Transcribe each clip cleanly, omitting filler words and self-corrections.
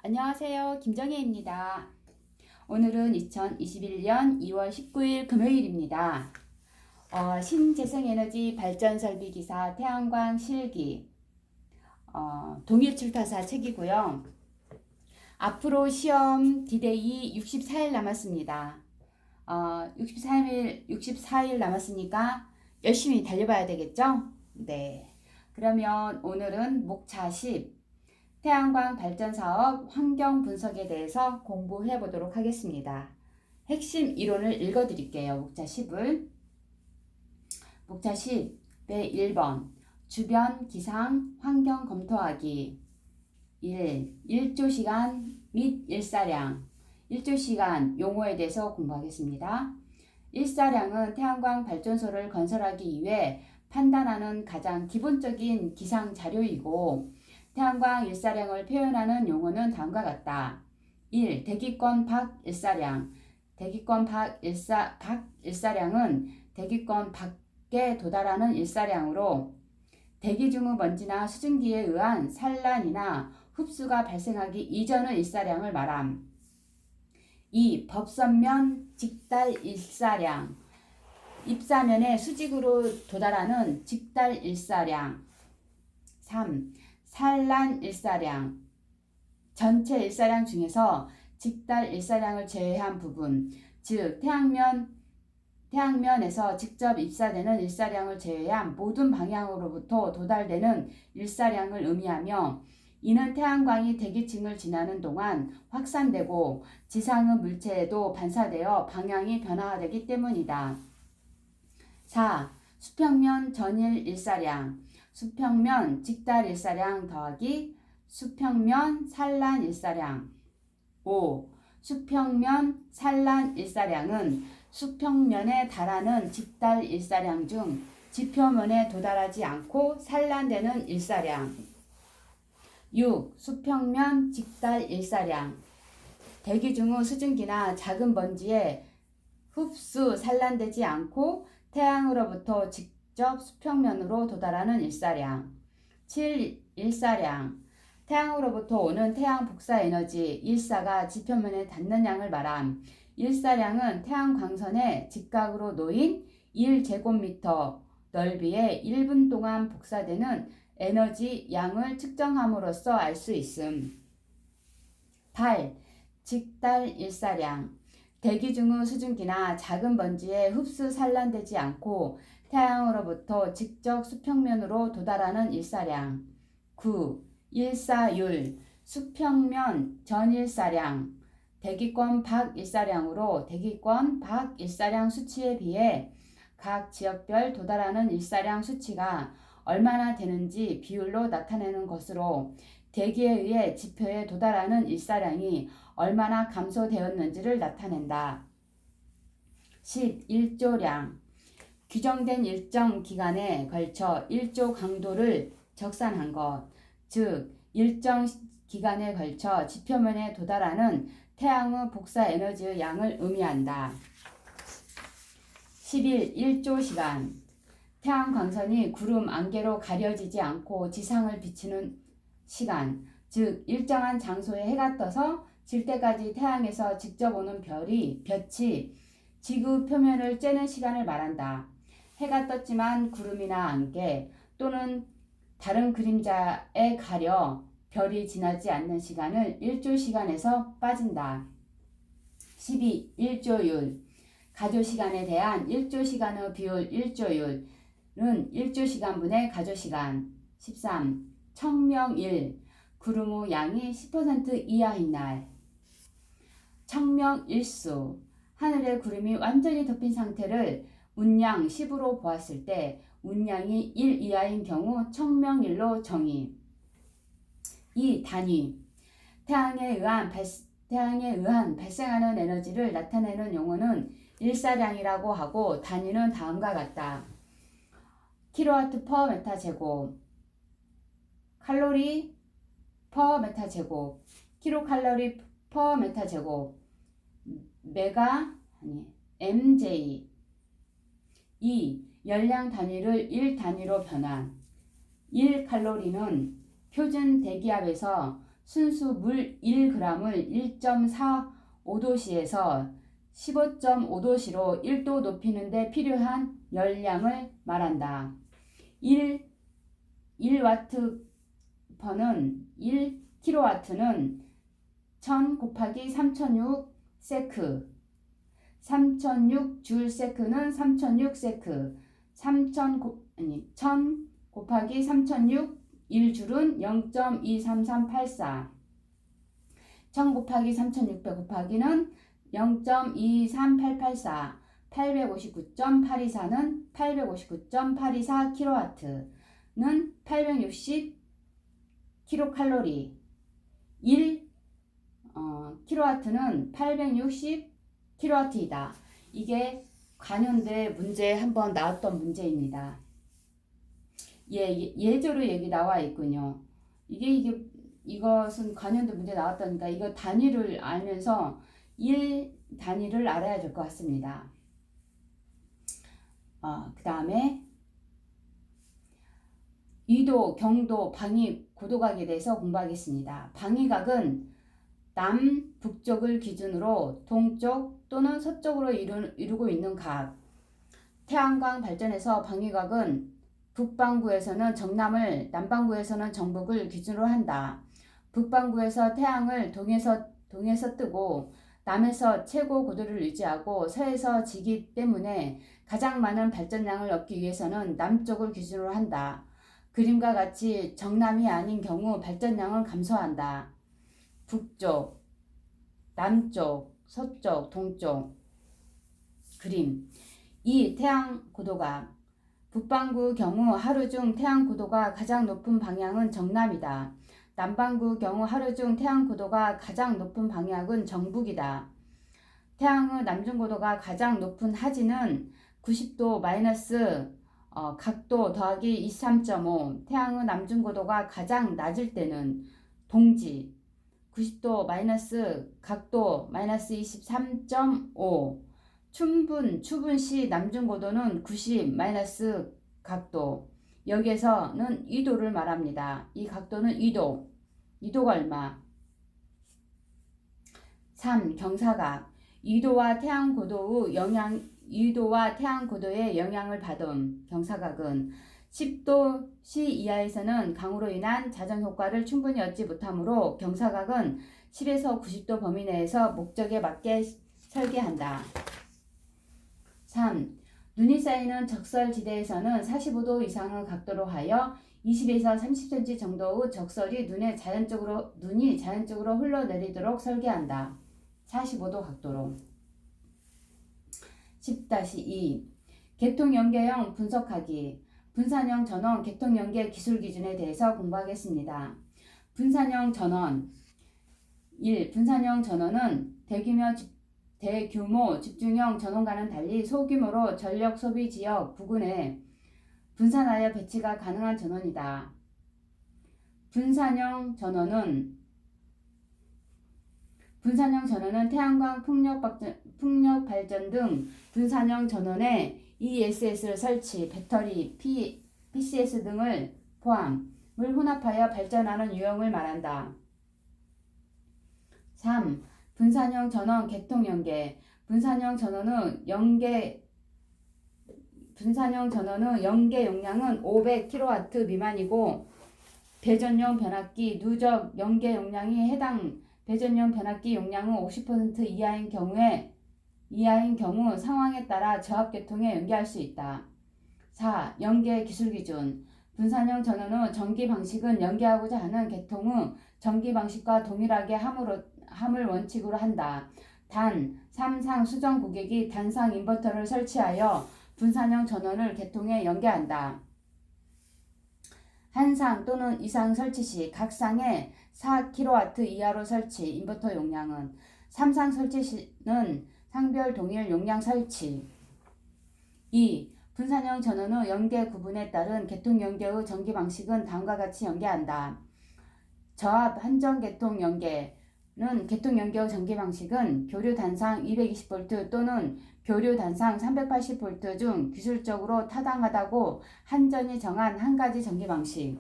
안녕하세요. 김정혜입니다. 오늘은 2021년 2월 19일 금요일입니다. 신재생에너지 발전설비기사 태양광 실기 동일출판사 책이고요. 앞으로 시험 디데이 64일 남았습니다. 64일 남았으니까 열심히 달려봐야 되겠죠? 네. 그러면 오늘은 목차 10 태양광 발전 사업 환경 분석에 대해서 공부해 보도록 하겠습니다. 핵심 이론을 읽어 드릴게요. 목차 10을. 목차 10의 1번 주변 기상 환경 검토하기 1조 시간 및 일사량 1조 시간 용어에 대해서 공부하겠습니다. 일사량은 태양광 발전소를 건설하기 위해 판단하는 가장 기본적인 기상 자료이고 태양광 일사량을 표현하는 용어는 다음과 같다. 1. 대기권 밖 일사량. 대기권 밖 일사량은 대기권 밖에 도달하는 일사량으로 대기 중의 먼지나 수증기에 의한 산란이나 흡수가 발생하기 이전의 일사량을 말함. 2. 법선면 직달 일사량. 입사면에 수직으로 도달하는 직달 일사량. 3. 산란 일사량. 전체 일사량 중에서 직달 일사량을 제외한 부분, 즉 태양면에서 직접 입사되는 일사량을 제외한 모든 방향으로부터 도달되는 일사량을 의미하며 이는 태양광이 대기층을 지나는 동안 확산되고 지상의 물체에도 반사되어 방향이 변화되기 때문이다. 4. 수평면 전일 일사량. 수평면 직달 일사량 더하기 수평면 산란 일사량. 5. 수평면 산란 일사량은 수평면에 달하는 직달 일사량 중 지표면에 도달하지 않고 산란되는 일사량. 6. 수평면 직달 일사량. 대기 중의 수증기나 작은 먼지에 흡수 산란되지 않고 태양으로부터 직접 수평면으로 도달하는 일사량. 7. 일사량. 태양으로부터 오는 태양 복사 에너지 일사가 지표면에 닿는 양을 말함. 일사량은 태양 광선에 직각으로 놓인 1제곱미터 넓이에 1분 동안 복사되는 에너지 양을 측정함으로써 알 수 있음. 8. 직달 일사량. 대기 중의 수증기나 작은 먼지에 흡수 산란되지 않고 태양으로부터 직접 수평면으로 도달하는 일사량. 9. 일사율. 수평면 전일사량. 대기권 밖 일사량으로 대기권 밖 일사량 수치에 비해 각 지역별 도달하는 일사량 수치가 얼마나 되는지 비율로 나타내는 것으로 대기에 의해 지표에 도달하는 일사량이 얼마나 감소되었는지를 나타낸다. 10. 일조량. 규정된 일정 기간에 걸쳐 일조 강도를 적산한 것, 즉 일정 기간에 걸쳐 지표면에 도달하는 태양의 복사 에너지의 양을 의미한다. 11. 일조 시간. 태양 광선이 구름 안개로 가려지지 않고 지상을 비추는 시간, 즉 일정한 장소에 해가 떠서 질 때까지 태양에서 직접 오는 별이 지구 표면을 쬐는 시간을 말한다. 해가 떴지만 구름이나 안개 또는 다른 그림자에 가려 별이 지나지 않는 시간을 일조시간에서 빠진다. 12. 일조율. 가조시간에 대한 일조시간의 비율 일조율은 일조시간분의 가조시간. 13. 청명일. 구름의 양이 10% 이하인 날. 청명일수. 하늘에 구름이 완전히 덮인 상태를 운량 10으로 보았을 때 운량이 1 이하인 경우 청명일로 정의. 2. 단위. 태양에 의한 발생하는 에너지를 나타내는 용어는 일사량이라고 하고 단위는 다음과 같다. 킬로와트 퍼 메타 제곱, 칼로리 퍼 메타 제곱, 킬로칼로리 퍼 메타 제곱, MJ. 2. 열량 단위를 1 단위로 변환. 1칼로리는 표준 대기압에서 순수 물 1g을 1.45도씨에서 15.5도씨로 1도 높이는 데 필요한 열량을 말한다. 1kW는 1000 곱하기 3006 세크, 3006 줄 세크는 3006 세크, 1000 곱하기 3006 1줄은 0.23384, 1000 곱하기 3600 곱하기는 0.23884, 859.824는 859.824kW는 860 킬로칼로리, 1kW는 860 kW이다. 이게 관연대 문제에 한번 나왔던 문제입니다. 예제로 얘기 나와 있군요. 이것은 관연대 문제 나왔다니까 이거 단위를 알면서 1 단위를 알아야 될 것 같습니다. 그 다음에 위도, 경도, 방위, 고도각에 대해서 공부하겠습니다. 방위각은 남북쪽을 기준으로 동쪽 또는 서쪽으로 이루고 있는 각. 태양광 발전에서 방위각은 북반구에서는 정남을, 남반구에서는 정북을 기준으로 한다. 북반구에서 태양을 동에서 뜨고 남에서 최고 고도를 유지하고 서에서 지기 때문에 가장 많은 발전량을 얻기 위해서는 남쪽을 기준으로 한다. 그림과 같이 정남이 아닌 경우 발전량은 감소한다. 북쪽, 남쪽, 서쪽, 동쪽. 그림. 이 태양 고도가 북반구 경우 하루 중 태양 고도가 가장 높은 방향은 정남이다. 남반구 경우 하루 중 태양 고도가 가장 높은 방향은 정북이다. 태양의 남중 고도가 가장 높은 하지는 90도 마이너스 각도 더하기 23.5, 태양의 남중 고도가 가장 낮을 때는 동지, 90도 마이너스 각도 마이너스 23.5, 추분시 남중 고도는 90 마이너스 각도, 여기에서는 2도를 말합니다. 이 각도는 2도, 2도가 얼마? 3. 경사각. 2도와 태양 고도의 영향을 받은 경사각은 10도씨 이하에서는 강우로 인한 자전 효과를 충분히 얻지 못하므로 경사각은 10에서 90도 범위 내에서 목적에 맞게 설계한다. 3. 눈이 쌓이는 적설지대에서는 45도 이상의 각도로 하여 20에서 30cm 정도의 적설이 눈이 자연적으로 흘러내리도록 설계한다. 45도 각도로. 10-2. 계통연계형 분석하기. 분산형 전원 계통연계 기술 기준에 대해서 공부하겠습니다. 분산형 전원. 1. 분산형 전원은 대규모 집중형 전원과는 달리 소규모로 전력 소비 지역 부근에 분산하여 배치가 가능한 전원이다. 분산형 전원은 태양광 풍력 발전 등 분산형 전원에 ESS를 설치, 배터리, PCS 등을 포함을 혼합하여 발전하는 유형을 말한다. 3. 분산형 전원 계통연계. 분산형 전원의 연계 용량은 500kW 미만이고 배전용 변압기 누적 연계 용량이 해당 배전용 변압기 용량은 50% 이하인 경우 상황에 따라 저압계통에 연계할 수 있다. 4. 연계 기술 기준. 분산형 전원의 전기 방식은 연계하고자 하는 계통의 전기 방식과 동일하게 함을 원칙으로 한다. 단, 3상 수정 고객이 단상 인버터를 설치하여 분산형 전원을 계통에 연계한다. 한 상 또는 이상 설치 시 각 상에 4kW 이하로 설치. 인버터 용량은 3상 설치 시는 상별 동일 용량 설치. 2. 분산형 전원의 연계 구분에 따른 계통 연계의 전기 방식은 다음과 같이 연계한다. 저압 한정 계통 연계는 계통 연계의 전기 방식은 교류 단상 220V 또는 교류 단상 380V 중 기술적으로 타당하다고 한전이 정한 한 가지 전기 방식.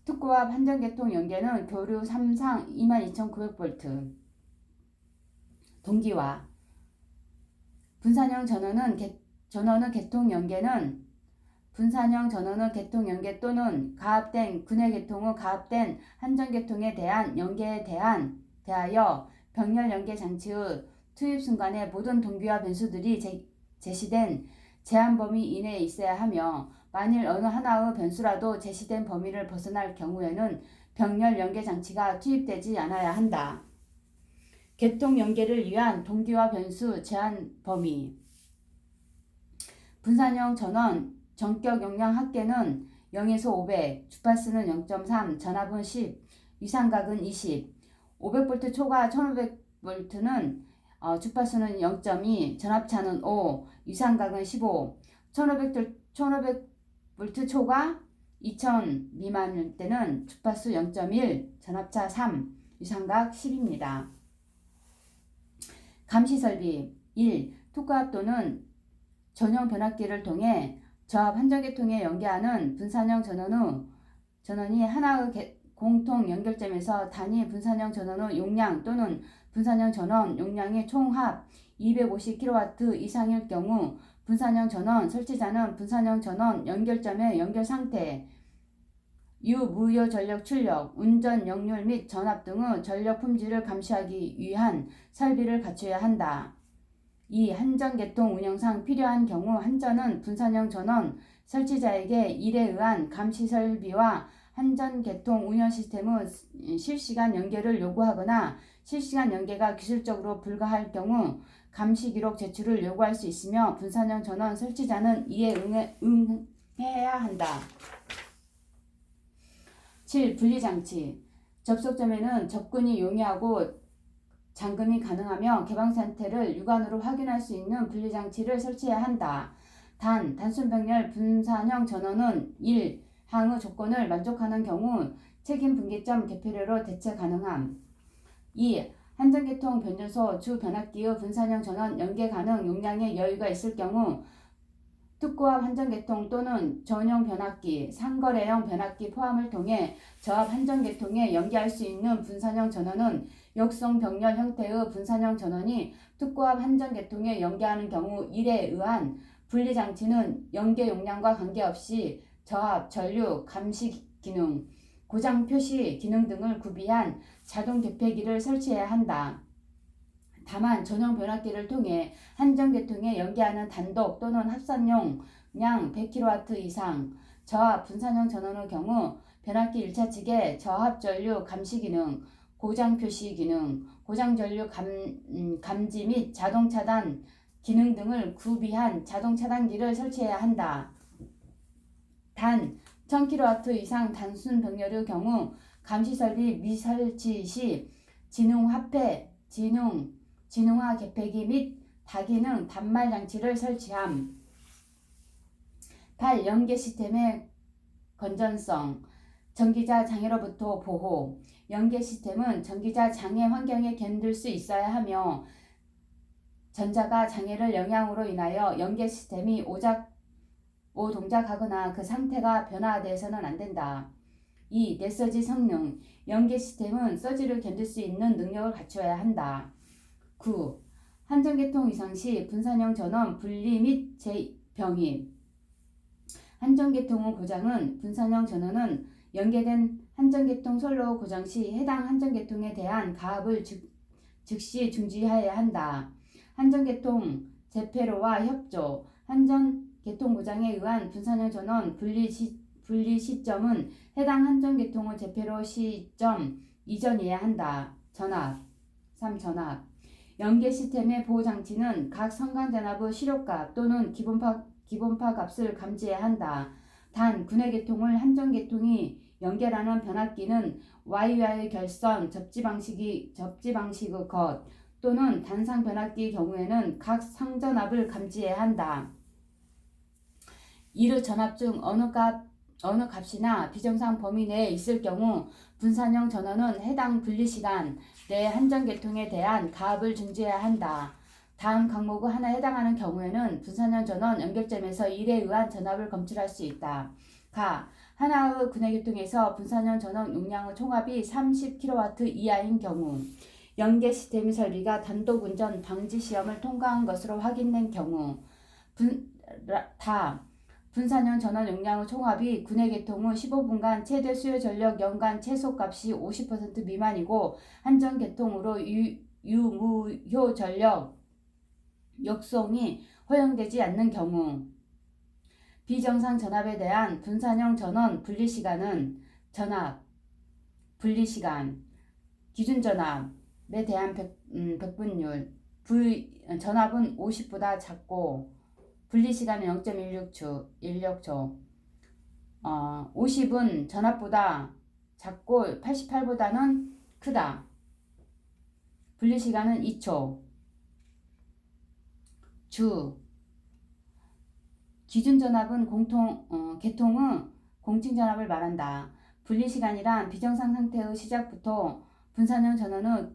특고압 한전계통 연계는 교류 3상 22,900V. 동기화 분산형 전원의 계통 연계는 분산형 전원의 계통 연계 또는 가압된 근해 계통의 가압된 한전계통에 대한 연계에 대하여 병렬 연계 장치의 투입 순간에 모든 동기화 변수들이 제시된 제한 범위 이내에 있어야 하며 만일 어느 하나의 변수라도 제시된 범위를 벗어날 경우에는 병렬 연계 장치가 투입되지 않아야 한다. 계통 연계를 위한 동기화 변수 제한 범위 분산형 전원 전격 용량 합계는 0에서 500, 주파수는 0.3, 전압은 10, 위상각은 20, 500V 초과 1500V는 주파수는 0.2, 전압차는 5, 위상각은 15, 1500V 초과 2000 미만일 때는 주파수 0.1, 전압차 3, 위상각 10입니다. 감시설비 1. 특고압 또는 전용 변압기를 통해 저압 한전계통에 연계하는 분산형 전원이 하나의 공통 연결점에서 단위 분산형 전원의 용량 또는 분산형 전원 용량의 총합 250kW 이상일 경우 분산형 전원 설치자는 분산형 전원 연결점의 연결 상태, 무효 전력 출력, 운전 역률 및 전압 등의 전력 품질을 감시하기 위한 설비를 갖춰야 한다. 2. 한전계통 운영상 필요한 경우 한전은 분산형 전원 설치자에게 이에 의한 감시 설비와 한전계통 운영 시스템의 실시간 연계를 요구하거나 실시간 연계가 기술적으로 불가할 경우 감시 기록 제출을 요구할 수 있으며 분산형 전원 설치자는 이에 응해야 한다. 7. 분리장치 접속점에는 접근이 용이하고 잠금이 가능하며 개방 상태를 육안으로 확인할 수 있는 분리장치를 설치해야 한다. 단순 병렬 분산형 전원은 1. 항의 조건을 만족하는 경우 책임 분기점 개폐료로 대체 가능함. 2. 한전계통 변전소 주 변압기의 분산형 전원 연계 가능 용량의 여유가 있을 경우 특고압 한전계통 또는 전용 변압기, 상거래형 변압기 포함을 통해 저압 한전계통에 연계할 수 있는 분산형 전원은 역성 병렬 형태의 분산형 전원이 특고압 한전계통에 연계하는 경우 이에 의한 분리장치는 연계 용량과 관계없이 저압, 전류, 감시 기능, 고장 표시 기능 등을 구비한 자동 개폐기를 설치해야 한다. 다만 전용 변압기를 통해 한전계통에 연계하는 단독 또는 합산용 량 100kW 이상 저압 분산형 전원의 경우 변압기 1차 측에 저압 전류 감시 기능, 고장 표시 기능, 고장 전류 감지 및 자동 차단 기능 등을 구비한 자동 차단기를 설치해야 한다. 단 1000kW 이상 단순 병렬의 경우 감시설비 미설치 시 진흥화 개폐기 및 다기능 단말 장치를 설치함. 8. 연계 시스템의 건전성 전기자 장애로부터 보호 연계 시스템은 전기자 장애 환경에 견딜 수 있어야 하며 전자가 장애를 영향으로 인하여 연계 시스템이 오동작하거나 그 상태가 변화돼서는 안 된다. 2. 내서지 성능 연계 시스템은 서지를 견딜 수 있는 능력을 갖춰야 한다. 9. 한전계통 이상 시 분산형 전원 분리 및 재병입 한전계통의 고장은 분산형 전원은 연계된 한전계통 선로 고장 시 해당 한전계통에 대한 가압을 즉시 중지해야 한다. 한전계통 재폐로와 협조 한전계통 고장에 의한 분산형 전원 분리 시점은 해당 한전계통의 재폐로 시점 이전이어야 한다. 전압 3. 전압 연계 시스템의 보호장치는 각 선간전압의 시료값 또는 기본파 값을 감지해야 한다. 단 군해계통을 한전계통이 연결하는 변압기는 Y와의 결선 접지 방식의 것 또는 단상 변압기의 경우에는 각 상전압을 감지해야 한다. 이르 전압 중 어느 값이나 비정상 범위 내에 있을 경우 분산형 전원은 해당 분리시간 내 한전계통에 대한 가압을 중지해야 한다. 다음 항목의 하나에 해당하는 경우에는 분산형 전원 연결점에서 일에 의한 전압을 검출할 수 있다. 가. 하나의 군내계통에서 분산형 전원 용량의 총합이 30kW 이하인 경우, 연계 시스템 설비가 단독 운전 방지 시험을 통과한 것으로 확인된 경우, 분산형 전원 용량의 총합이 군내계통 후 15분간 최대 수요 전력 연간 최소값이 50% 미만이고 한전계통으로 유무효 전력 역송이 허용되지 않는 경우, 비정상 전압에 대한 분산형 전원 분리시간은 분리시간, 기준 전압에 대한 백분율, 전압은 50보다 작고 분리시간은 0.16초, 50은 전압보다 작고 88보다는 크다. 분리시간은 2초. 기준 전압은 계통의 공칭 전압을 말한다. 분리시간이란 비정상 상태의 시작부터 분산형 전원의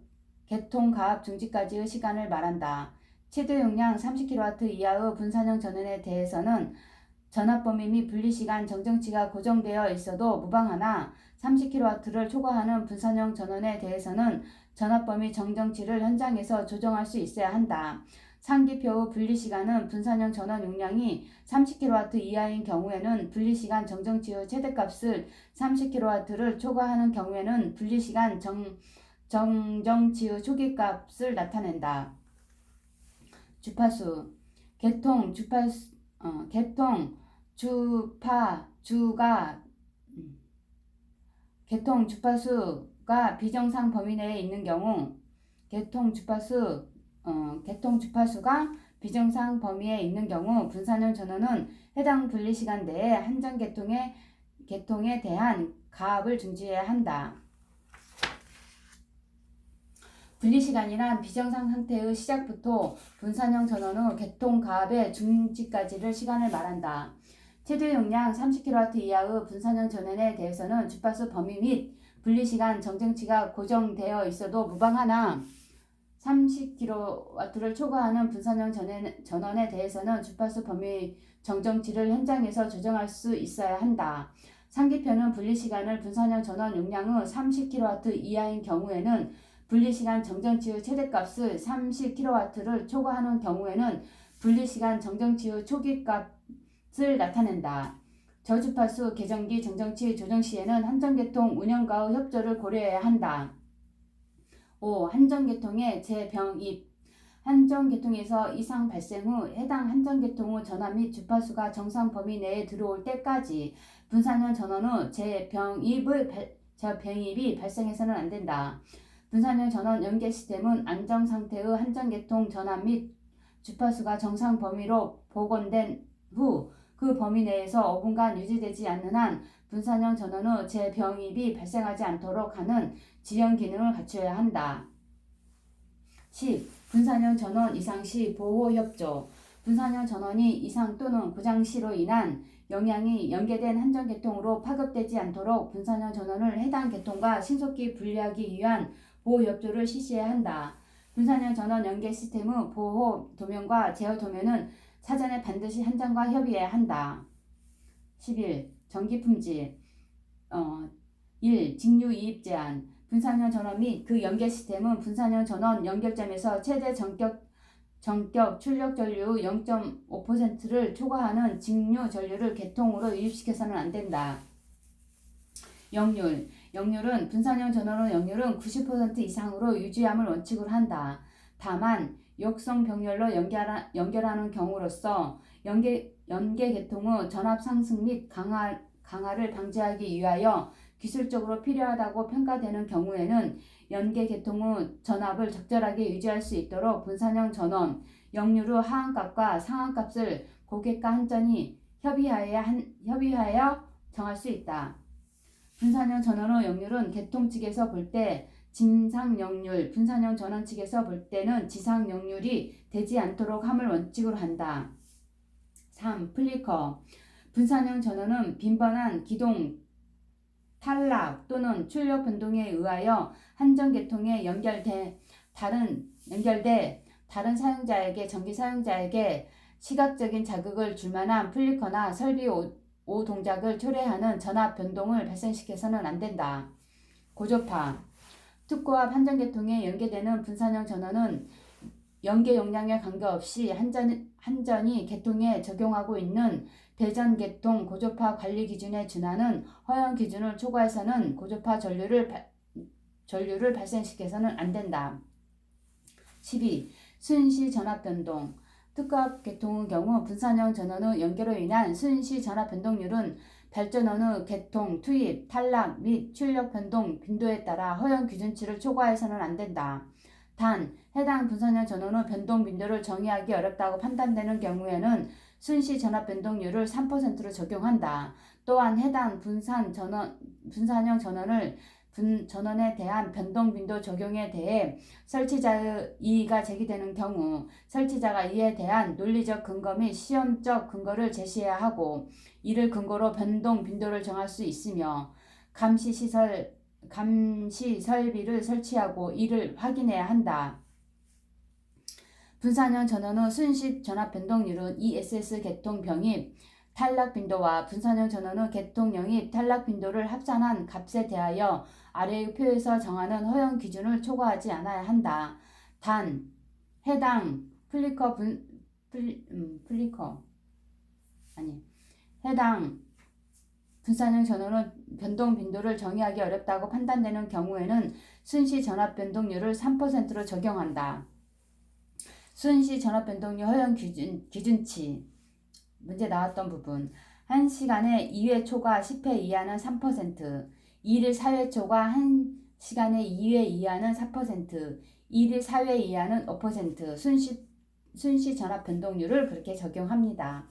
계통 가압 중지까지의 시간을 말한다. 최대 용량 30kW 이하의 분산형 전원에 대해서는 전압 범위 및 분리시간 정정치가 고정되어 있어도 무방하나 30kW를 초과하는 분산형 전원에 대해서는 전압 범위 정정치를 현장에서 조정할 수 있어야 한다. 상기표의 분리시간은 분산형 전원 용량이 30kW 이하인 경우에는 분리시간 정정치의 최대값을 30kW를 초과하는 경우에는 분리시간 정정치의 초기값을 나타낸다. 주파수, 계통 주파수가 비정상 범위 내에 있는 경우, 계통 주파수가 비정상 범위에 있는 경우 분산형 전원은 해당 분리시간 내에 한전계통에 대한 가압을 중지해야 한다. 분리시간이란 비정상 상태의 시작부터 분산형 전원의 계통 가압의 중지까지를 시간을 말한다. 최대 용량 30kW 이하의 분산형 전원에 대해서는 주파수 범위 및 분리시간 정정치가 고정되어 있어도 무방하나 30kW를 초과하는 분산형 전원에 대해서는 주파수 범위 정정치를 현장에서 조정할 수 있어야 한다. 상기표는 분리시간을 분산형 전원 용량의 30kW 이하인 경우에는 분리시간 정정치의 최대값을 30kW를 초과하는 경우에는 분리시간 정정치의 초기값을 나타낸다. 저주파수 계정기 정정치 조정 시에는 한전계통 운영가의 협조를 고려해야 한다. 5. 한전계통의 재병입. 한전계통에서 이상 발생 후 해당 한전계통의 전압 및 주파수가 정상 범위 내에 들어올 때까지 분산형 전원의 재병입이 발생해서는 안 된다. 분산형 전원 연계 시스템은 안정상태의 한전계통 전압 및 주파수가 정상 범위로 복원된 후 그 범위 내에서 5분간 유지되지 않는 한 분산형 전원의 재병입이 발생하지 않도록 하는 지연 기능을 갖춰야 한다. 10. 분산형 전원 이상 시 보호 협조. 분산형 전원이 이상 또는 고장 시로 인한 영향이 연계된 한전계통으로 파급되지 않도록 분산형 전원을 해당 계통과 신속히 분리하기 위한 보호 협조를 실시해야 한다. 분산형 전원 연계 시스템의 보호 도면과 제어 도면은 사전에 반드시 한전과 협의해야 한다. 11. 전기 품질. 1. 직류 이입 제한. 분산형 전원 및 그 연계 시스템은 분산형 전원 연결점에서 최대 전격 출력 전류 0.5%를 초과하는 직류 전류를 계통으로 유입시켜서는 안 된다. 역률은 분산형 전원의 역률은 90% 이상으로 유지함을 원칙으로 한다. 다만 역성 병렬로 연결하는 경우로서 연계 계통의 전압 상승 및 강화를 방지하기 위하여 기술적으로 필요하다고 평가되는 경우에는 연계 계통의 전압을 적절하게 유지할 수 있도록 분산형 전원 역률의 하한값과 상한값을 고객과 한전이 협의하여 정할 수 있다. 분산형 전원의 역률은 계통 측에서 볼 때 진상 역률, 분산형 전원 측에서 볼 때는 지상 역률이 되지 않도록 함을 원칙으로 한다. 3. 플리커. 분산형 전원은 빈번한 기동 탈락 또는 출력 변동에 의하여 한전계통에 연결돼 다른 사용자에게 전기 사용자에게 시각적인 자극을 줄 만한 플리커나 설비 5 동작을 초래하는 전압 변동을 발생시켜서는 안 된다. 고조파. 특고압 한전계통에 연계되는 분산형 전원은 연계 용량에 관계없이 한전이 계통에 적용하고 있는 배전계통 고조파 관리 기준에 준하는 허용 기준을 초과해서는 고조파 전류를 발생시켜서는 안 된다. 12. 순시 전압 변동. 특고압 계통의 경우 분산형 전원의 연계로 인한 순시 전압 변동률은 발전원의 계통, 투입, 탈락 및 출력 변동 빈도에 따라 허용 기준치를 초과해서는 안 된다. 단, 해당 분산형 전원의 변동 빈도를 정의하기 어렵다고 판단되는 경우에는 순시 전압 변동률을 3%로 적용한다. 또한 해당 분산형 전원에 대한 변동 빈도 적용에 대해 설치자의 이의가 제기되는 경우 설치자가 이에 대한 논리적 근거 및 시험적 근거를 제시해야 하고 이를 근거로 변동 빈도를 정할 수 있으며 감시 설비를 설치하고 이를 확인해야 한다. 분산형 전원의 순시 전압 변동률은 ESS 계통 병입 탈락 빈도와 분산형 전원의 계통 영입 탈락 빈도를 합산한 값에 대하여 아래의 표에서 정하는 허용 기준을 초과하지 않아야 한다. 단, 해당 해당 분산형 전원의 변동 빈도를 정의하기 어렵다고 판단되는 경우에는 순시 전압 변동률을 3%로 적용한다. 순시 전압 변동률 허용 기준치. 문제 나왔던 부분. 1시간에 2회 초과 10회 이하는 3%, 1일 4회 초과 1시간에 2회 이하는 4%, 1일 4회 이하는 5% 순시 전압 변동률을 그렇게 적용합니다.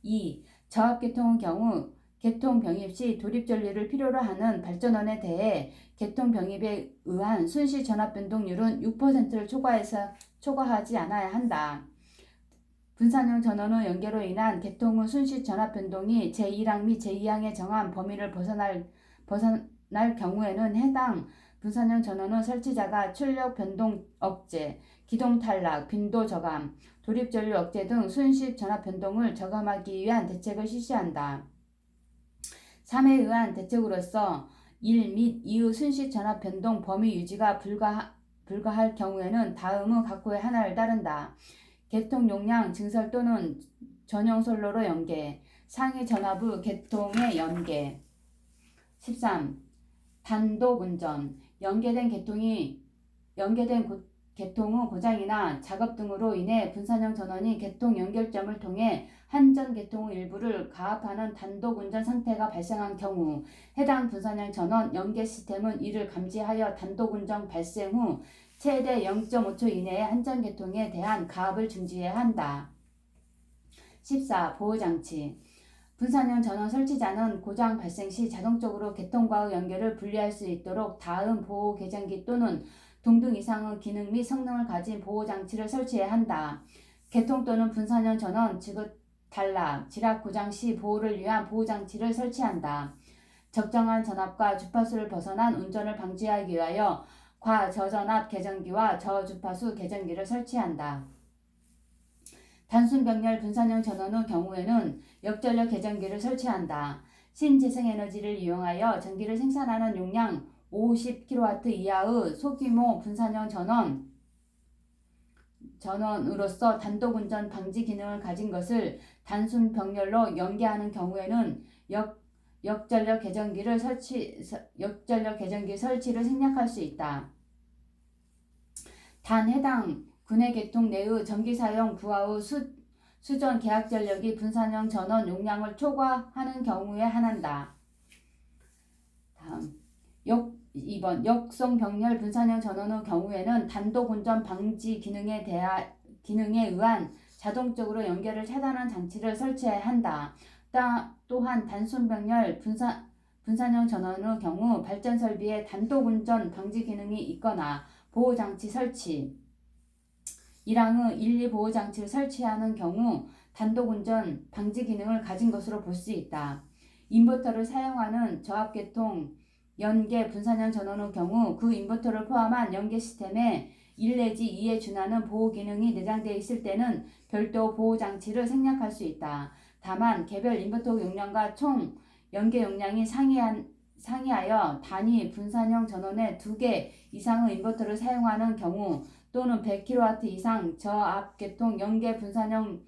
2. 저압계통의 경우 계통 병입 시 돌입 전류를 필요로 하는 발전원에 대해 계통 병입에 의한 순시 전압 변동률은 6%를 초과하지 않아야 한다. 분산형 전원의 연계로 인한 계통의 순시 전압 변동이 제1항 및 제2항에 정한 범위를 벗어날 경우에는 해당 분산형 전원의 설치자가 출력 변동 억제, 기동 탈락, 빈도 저감, 돌입 전류 억제 등 순시 전압 변동을 저감하기 위한 대책을 실시한다. 3에 의한 대책으로서 1 및 2의 순시 전압 변동 범위 유지가 불가할 경우에는 다음의 각호의 하나를 따른다. 계통 용량 증설 또는 전용 선로로 연계, 상위 전압의 계통의 연계. 13. 단독 운전. 연계된 계통의 고장이나 작업 등으로 인해 분산형 전원이 계통 연결점을 통해 한전 계통의 일부를 가압하는 단독 운전 상태가 발생한 경우 해당 분산형 전원 연계 시스템은 이를 감지하여 단독 운전 발생 후 최대 0.5초 이내에 한전 계통에 대한 가압을 중지해야 한다. 14. 보호장치. 분산형 전원 설치자는 고장 발생 시 자동적으로 계통과의 연결을 분리할 수 있도록 다음 보호 계전기 또는 동등 이상의 기능 및 성능을 가진 보호장치를 설치해야 한다. 계통 또는 분산형 전원 지급 탈락, 지락 고장 시 보호를 위한 보호장치를 설치한다. 적정한 전압과 주파수를 벗어난 운전을 방지하기 위하여 과저전압 계전기와 저주파수 계전기를 설치한다. 단순 병렬 분산형 전원의 경우에는 역전력 계전기를 설치한다. 신재생에너지를 이용하여 전기를 생산하는 용량 50kW 이하의 소규모 분산형 전원으로서 단독 운전 방지 기능을 가진 것을 단순 병렬로 연계하는 경우에는 역전력 계전기 설치를 생략할 수 있다. 단 해당 군내 계통 내의 전기 사용 부하의 수전 계약 전력이 분산형 전원 용량을 초과하는 경우에 한한다. 다음 2번 역성 병렬 분산형 전원의 경우에는 단독 운전 방지 기능에 의한 자동적으로 연결을 차단하는 장치를 설치해야 한다. 또한 단순 병렬 분산형 전원의 경우 발전 설비에 단독 운전 방지 기능이 있거나 보호장치 설치 1항의 1, 2 보호장치를 설치하는 경우 단독 운전 방지 기능을 가진 것으로 볼 수 있다. 인버터를 사용하는 저압계통 연계 분산형 전원의 경우 그 인버터를 포함한 연계 시스템에 1 내지 2에 준하는 보호 기능이 내장되어 있을 때는 별도 보호장치를 생략할 수 있다. 다만 개별 인버터 용량과 총 연계 용량이 상이하여 단위 분산형 전원에 2개 이상의 인버터를 사용하는 경우 또는 100kW 이상 저압계통 연계 분산형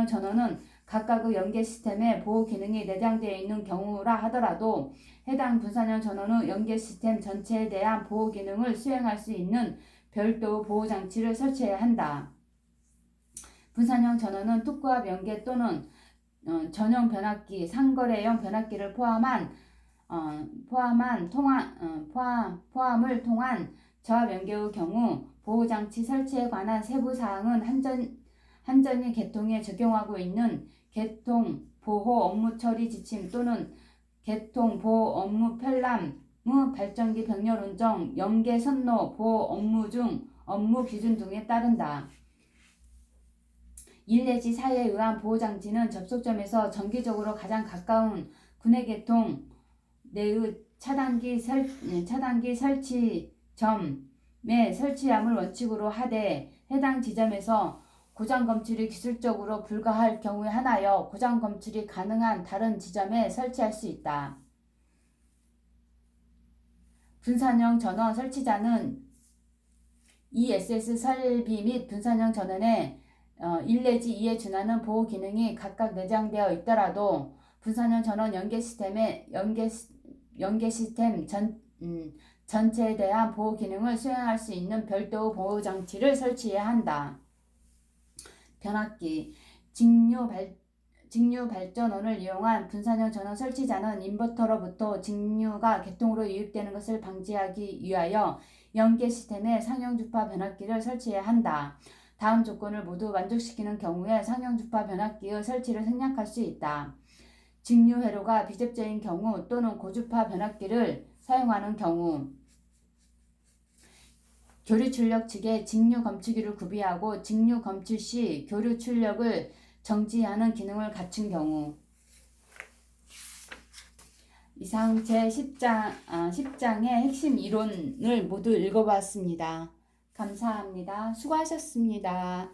전원은 각각의 연계 시스템에 보호 기능이 내장되어 있는 경우라 하더라도 해당 분산형 전원의 연계 시스템 전체에 대한 보호 기능을 수행할 수 있는 별도 보호 장치를 설치해야 한다. 분산형 전원은 특구압 연계 또는 전용 변압기, 상거래형 변압기를 포함을 통한 저압 연계의 경우 보호장치 설치에 관한 세부 사항은 한전이 개통에 적용하고 있는 개통 보호 업무 처리 지침 또는 개통 보호 업무 편람의 발전기 병렬 운정, 연계 선로 보호 업무 중 업무 기준 등에 따른다. 1 내지 4에 의한 보호장치는 접속점에서 정기적으로 가장 가까운 구내 계통 내의 차단기 설치점에 설치함을 원칙으로 하되 해당 지점에서 고장 검출이 기술적으로 불가할 경우에 한하여 고장 검출이 가능한 다른 지점에 설치할 수 있다. 분산형 전원 설치자는 ESS 설비 및 분산형 전원에 1 내지 2에 준하는 보호 기능이 각각 내장되어 있더라도 분산형 전원 연계 시스템 전체에 대한 보호 기능을 수행할 수 있는 별도 보호 장치를 설치해야 한다. 변압기, 직류 발전원을 이용한 분산형 전원 설치자는 인버터로부터 직류가 계통으로 유입되는 것을 방지하기 위하여 연계 시스템에 상용주파 변압기를 설치해야 한다. 다음 조건을 모두 만족시키는 경우에 상용주파 변압기의 설치를 생략할 수 있다. 직류 회로가 비접재인 경우 또는 고주파 변압기를 사용하는 경우, 교류 출력 측에 직류 검출기를 구비하고 직류 검출 시 교류 출력을 정지하는 기능을 갖춘 경우. 이상 제10장의 핵심 이론을 모두 읽어봤습니다. 감사합니다. 수고하셨습니다.